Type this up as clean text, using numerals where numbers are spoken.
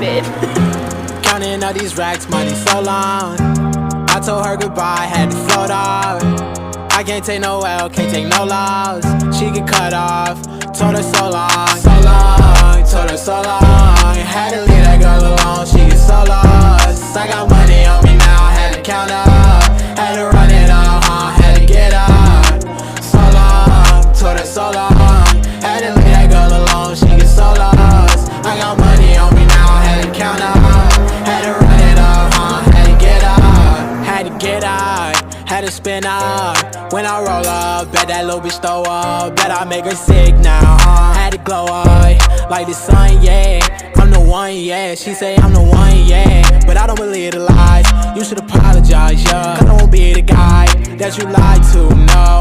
stupid. Counting all these racks, money so long. I told her goodbye, had to float off. I can't take no L, can't take no loss. She get cut off, told her so long, told her so long. Had to leave that girl alone, she get so lost. I got money on me now, had to count up. Had to run it up, had to get up. So long, told her so long. Had to leave that girl alone, she get so lost. I got money on me now, had to count up. Had to run it up, had to get up. Had to get up, had to spin up. When I roll up, bet that little bitch throw up. Bet I make her sick now, had to glow up like the sun, yeah. I'm the one, yeah. She say I'm the one, yeah. But I don't believe the lies. You should apologize, yeah. 'Cause I won't be the guy that you lied to, no.